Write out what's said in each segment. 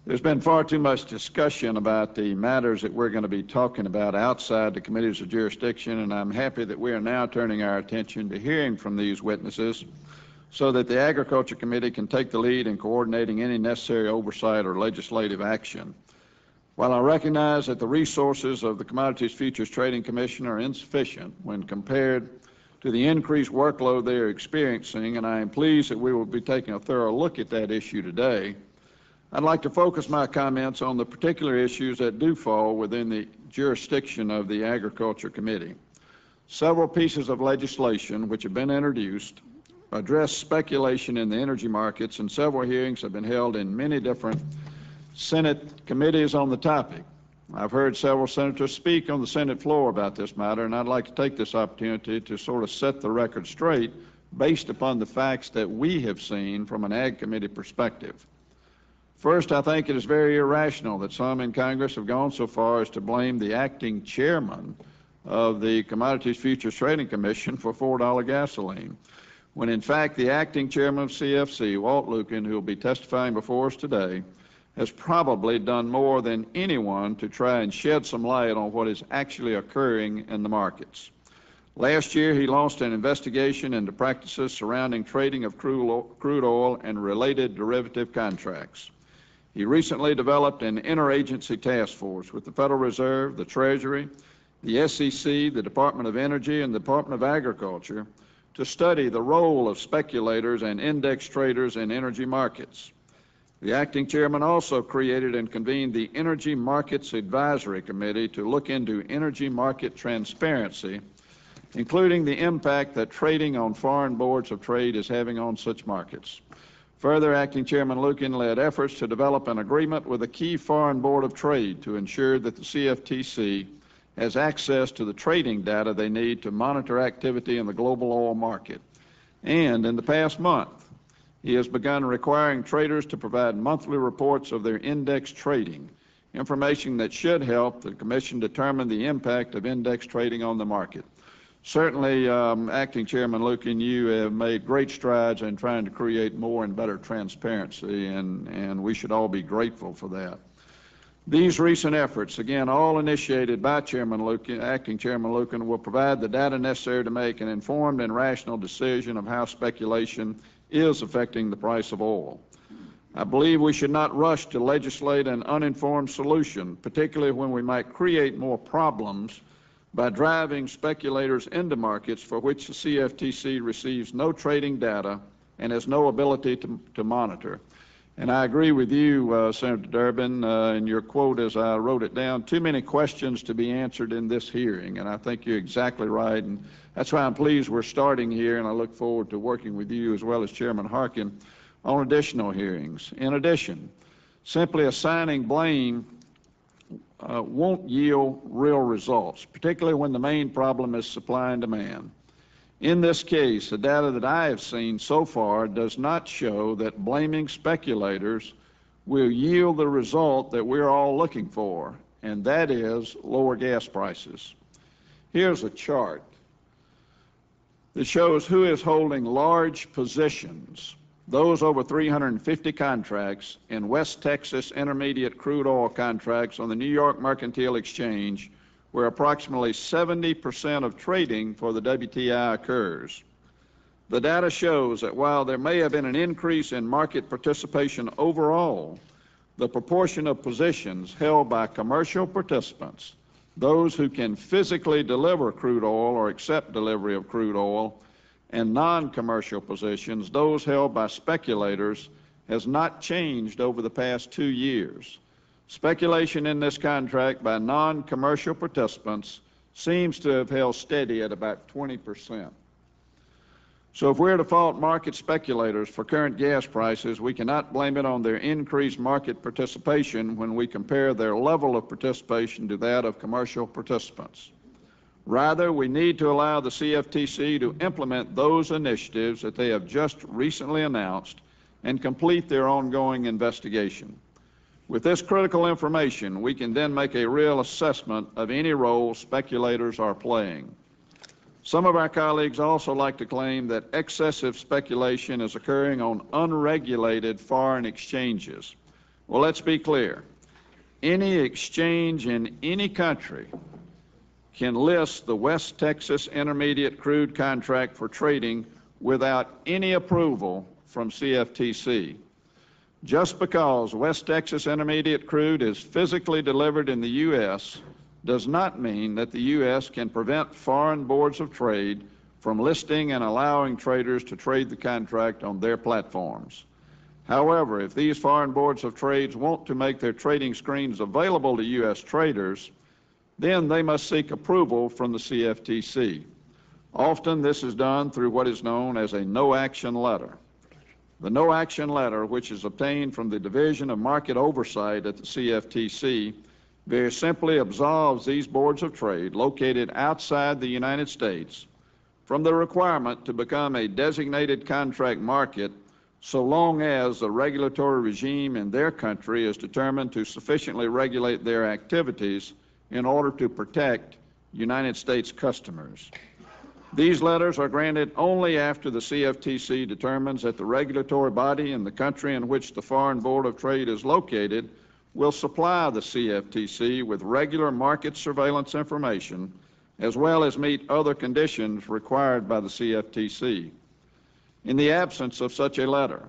There's been far too much discussion about the matters that we're going to be talking about outside the committees of jurisdiction, and I'm happy that we are now turning our attention to hearing from these witnesses so that the Agriculture Committee can take the lead in coordinating any necessary oversight or legislative action. While I recognize that the resources of the Commodities Futures Trading Commission are insufficient when compared to the increased workload they are experiencing, and I am pleased that we will be taking a thorough look at that issue today, I'd like to focus my comments on the particular issues that do fall within the jurisdiction of the Agriculture Committee. Several pieces of legislation which have been introduced address speculation in the energy markets, and several hearings have been held in many different Senate committees on the topic. I've heard several senators speak on the Senate floor about this matter, and I'd like to take this opportunity to sort of set the record straight based upon the facts that we have seen from an Ag Committee perspective. First, I think it is very irrational that some in Congress have gone so far as to blame the acting chairman of the Commodities Futures Trading Commission for $4 gasoline, when in fact the acting chairman of CFC, Walt Lucan, who will be testifying before us today, has probably done more than anyone to try and shed some light on what is actually occurring in the markets. Last year, he launched an investigation into practices surrounding trading of crude oil and related derivative contracts. He recently developed an interagency task force with the Federal Reserve, the Treasury, the SEC, the Department of Energy, and the Department of Agriculture to study the role of speculators and index traders in energy markets. The acting chairman also created and convened the Energy Markets Advisory Committee to look into energy market transparency, including the impact that trading on foreign boards of trade is having on such markets. Further, Acting Chairman Lucan led efforts to develop an agreement with a key foreign board of trade to ensure that the CFTC has access to the trading data they need to monitor activity in the global oil market. And in the past month, he has begun requiring traders to provide monthly reports of their index trading, information that should help the Commission determine the impact of index trading on the market. Certainly, Acting Chairman Lucan, you have made great strides in trying to create more and better transparency, and we should all be grateful for that. These recent efforts, again, all initiated by Chairman Lucan, Acting Chairman Lucan, will provide the data necessary to make an informed and rational decision of how speculation is affecting the price of oil. I believe we should not rush to legislate an uninformed solution, particularly when we might create more problems by driving speculators into markets for which the CFTC receives no trading data and has no ability to monitor. And I agree with you, Senator Durbin, in your quote as I wrote it down, too many questions to be answered in this hearing, and I think you're exactly right, and that's why I'm pleased we're starting here, and I look forward to working with you as well as Chairman Harkin on additional hearings. In addition, simply assigning blame won't yield real results, particularly when the main problem is supply and demand. In this case, the data that I have seen so far does not show that blaming speculators will yield the result that we're all looking for, and that is lower gas prices. Here's a chart that shows who is holding large positions, those over 350 contracts in West Texas intermediate crude oil contracts on the New York Mercantile Exchange, where approximately 70% of trading for the WTI occurs. The data shows that while there may have been an increase in market participation overall, the proportion of positions held by commercial participants, those who can physically deliver crude oil or accept delivery of crude oil, and non-commercial positions, those held by speculators, has not changed over the past 2 years. Speculation in this contract by non-commercial participants seems to have held steady at about 20%. So if we're to fault market speculators for current gas prices, we cannot blame it on their increased market participation when we compare their level of participation to that of commercial participants. Rather, we need to allow the CFTC to implement those initiatives that they have just recently announced and complete their ongoing investigation. With this critical information, we can then make a real assessment of any role speculators are playing. Some of our colleagues also like to claim that excessive speculation is occurring on unregulated foreign exchanges. Well, let's be clear. Any exchange in any country can list the West Texas Intermediate Crude Contract for trading without any approval from CFTC. Just because West Texas Intermediate Crude is physically delivered in the U.S. does not mean that the U.S. can prevent foreign boards of trade from listing and allowing traders to trade the contract on their platforms. However, if these foreign boards of trade want to make their trading screens available to U.S. traders, then they must seek approval from the CFTC. Often this is done through what is known as a no-action letter. The no-action letter, which is obtained from the Division of Market Oversight at the CFTC, very simply absolves these boards of trade located outside the United States from the requirement to become a designated contract market so long as the regulatory regime in their country is determined to sufficiently regulate their activities in order to protect United States customers. These letters are granted only after the CFTC determines that the regulatory body in the country in which the Foreign Board of Trade is located will supply the CFTC with regular market surveillance information as well as meet other conditions required by the CFTC. In the absence of such a letter,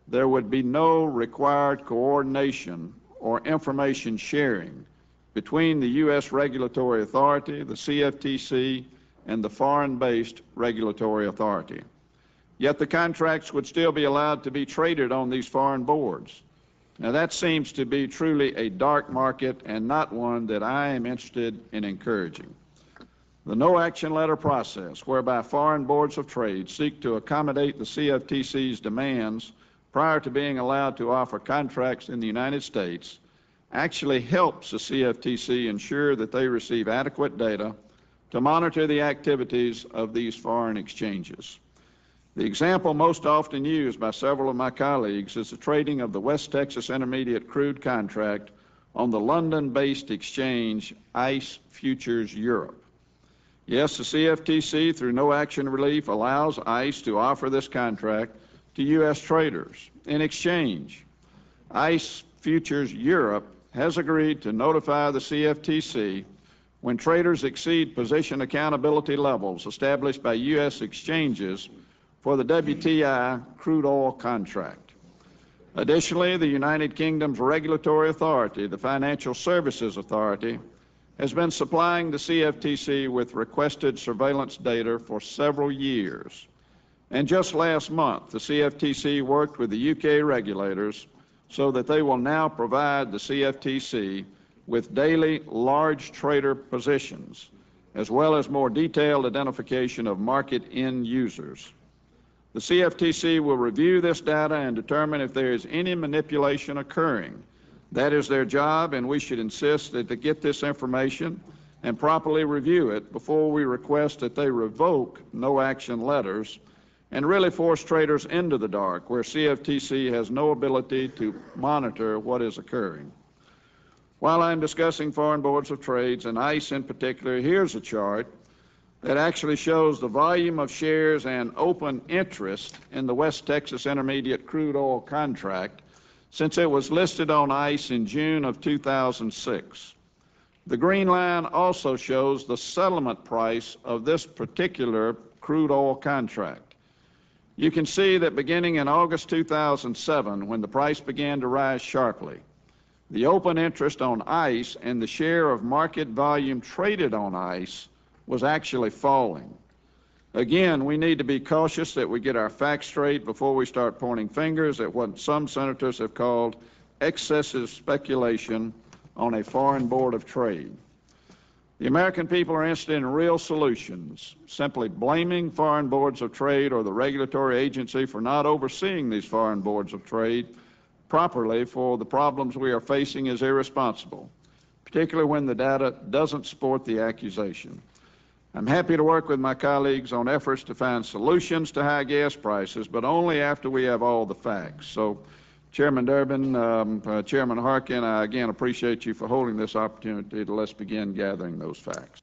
there would be no required coordination or information sharing between the U.S. regulatory authority, the CFTC, and the foreign-based regulatory authority. Yet the contracts would still be allowed to be traded on these foreign boards. Now that seems to be truly a dark market and not one that I am interested in encouraging. The no-action letter process, whereby foreign boards of trade seek to accommodate the CFTC's demands prior to being allowed to offer contracts in the United States, actually helps the CFTC ensure that they receive adequate data to monitor the activities of these foreign exchanges. The example most often used by several of my colleagues is the trading of the West Texas Intermediate Crude Contract on the London-based exchange ICE Futures Europe. Yes, the CFTC, through no action relief, allows ICE to offer this contract to U.S. traders. In exchange, ICE Futures Europe has agreed to notify the CFTC when traders exceed position accountability levels established by U.S. exchanges for the WTI crude oil contract. Additionally, the United Kingdom's regulatory authority, the Financial Services Authority, has been supplying the CFTC with requested surveillance data for several years. And just last month, the CFTC worked with the UK regulators so that they will now provide the CFTC with daily large trader positions, as well as more detailed identification of market end users. The CFTC will review this data and determine if there is any manipulation occurring. That is their job, and we should insist that they get this information and properly review it before we request that they revoke no-action letters and really force traders into the dark, where CFTC has no ability to monitor what is occurring. While I'm discussing foreign boards of trades, and ICE in particular, here's a chart that actually shows the volume of shares and open interest in the West Texas Intermediate Crude Oil Contract since it was listed on ICE in June of 2006. The green line also shows the settlement price of this particular crude oil contract. You can see that beginning in August 2007, when the price began to rise sharply, the open interest on ICE and the share of market volume traded on ICE was actually falling. Again, we need to be cautious that we get our facts straight before we start pointing fingers at what some senators have called excessive speculation on a foreign board of trade. The American people are interested in real solutions. Simply blaming foreign boards of trade or the regulatory agency for not overseeing these foreign boards of trade properly for the problems we are facing is irresponsible, particularly when the data doesn't support the accusation. I'm happy to work with my colleagues on efforts to find solutions to high gas prices, but only after we have all the facts. So, Chairman Durbin, Chairman Harkin, I again appreciate you for holding this opportunity to let's begin gathering those facts.